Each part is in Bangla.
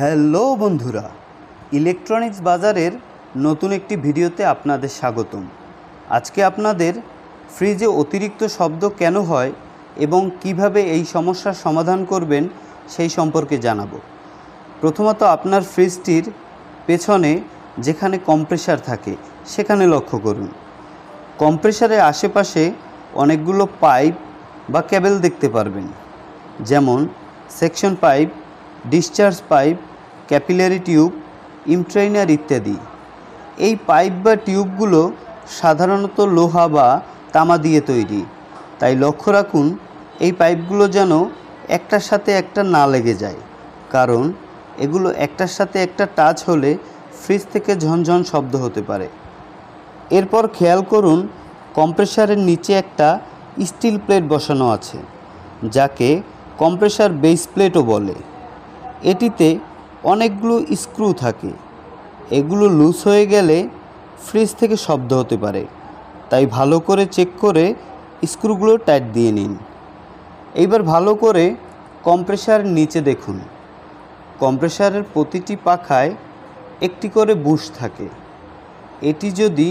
হ্যালো বন্ধুরা, ইলেকট্রনিক্স বাজারের নতুন একটি ভিডিওতে আপনাদের স্বাগতম। আজকে আপনাদের ফ্রিজে অতিরিক্ত শব্দ কেন হয় এবং কিভাবে এই সমস্যার সমাধান করবেন সেই সম্পর্কে জানাবো। প্রথমত আপনার ফ্রিজটির পেছনে যেখানে কম্প্রেসার থাকে সেখানে লক্ষ্য করুন। কম্প্রেসারের আশেপাশে অনেকগুলো পাইপ বা কেবল দেখতে পারবেন, যেমন section pipe, discharge pipe, capillary tube, ইমট্রেইনার ইত্যাদি। এই পাইপ বা টিউবগুলো সাধারণত লোহা বা তামা দিয়ে তৈরি, তাই লক্ষ্য রাখুন এই পাইপগুলো যেন একটার সাথে একটা না লেগে যায়, কারণ এগুলো একটার সাথে একটা টাচ হলে ফ্রিজ থেকে ঝনঝন শব্দ হতে পারে। এরপর খেয়াল করুন কম্প্রেসারের নিচে একটা স্টিল প্লেট বসানো আছে, যাকে কম্প্রেসার বেস প্লেটও বলে। এটিতে অনেকগুলো স্ক্রু থাকে, এগুলো লুজ হয়ে গেলে ফ্রিজ থেকে শব্দ হতে পারে, তাই ভালো করে চেক করে স্ক্রুগুলো টাইট দিয়ে নিন। এইবার ভালো করে কম্প্রেসারের নিচে দেখুন, কম্প্রেসারের প্রতিটি পাখায় একটি করে বুশ থাকে। এটি যদি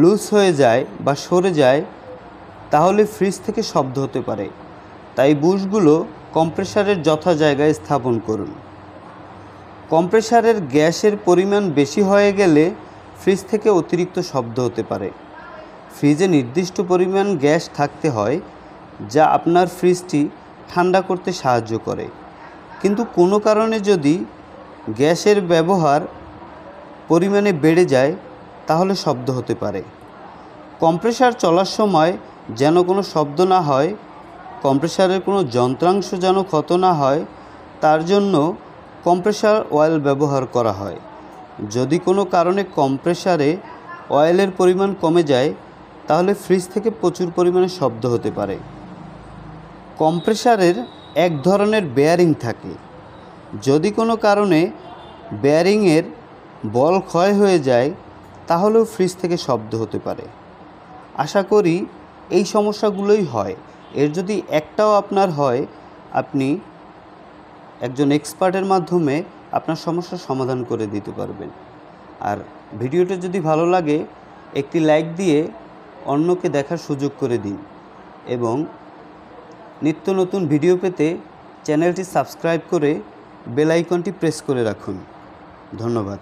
লুজ হয়ে যায় বা সরে যায় তাহলে ফ্রিজ থেকে শব্দ হতে পারে, তাই বুশগুলো কম্প্রেসারের যথা জায়গায় স্থাপন করুন। কম্প্রেসারের গ্যাসের পরিমাণ বেশি হয়ে গেলে ফ্রিজ থেকে অতিরিক্ত শব্দ হতে পারে। ফ্রিজে নির্দিষ্ট পরিমাণ গ্যাস থাকতে হয়, যা আপনার ফ্রিজটি ঠান্ডা করতে সাহায্য করে, কিন্তু কোনো কারণে যদি গ্যাসের ব্যবহার পরিমাণে বেড়ে যায় তাহলে শব্দ হতে পারে। কম্প্রেসার চলার সময় যেন কোনো শব্দ না হয়, কম্প্রেসারের কোনো যন্ত্রাংশ যেন ক্ষত না হয়, তার জন্য কম্প্রেসার অয়েল ব্যবহার করা হয়। যদি কোনো কারণে কম্প্রেসারে অয়েলের পরিমাণ কমে যায় তাহলে ফ্রিজ থেকে প্রচুর পরিমাণে শব্দ হতে পারে। কম্প্রেসারের এক ধরনের বেয়ারিং থাকে, যদি কোনো কারণে বেয়ারিংয়ের বল ক্ষয় হয়ে যায় তাহলেও ফ্রিজ থেকে শব্দ হতে পারে। আশা করি এই সমস্যাগুলোই হয়। এর যদি একটাও আপনার হয়, আপনি একজন এক্সপার্টের মাধ্যমে আপনার সমস্যার সমাধান করে দিতে পারবেন। আর ভিডিওটা যদি ভালো লাগে একটি লাইক দিয়ে অন্যকে দেখার সুযোগ করে দিন, এবং নিত্য নতুন ভিডিও পেতে চ্যানেলটি সাবস্ক্রাইব করে বেল আইকনটি প্রেস করে রাখুন। ধন্যবাদ।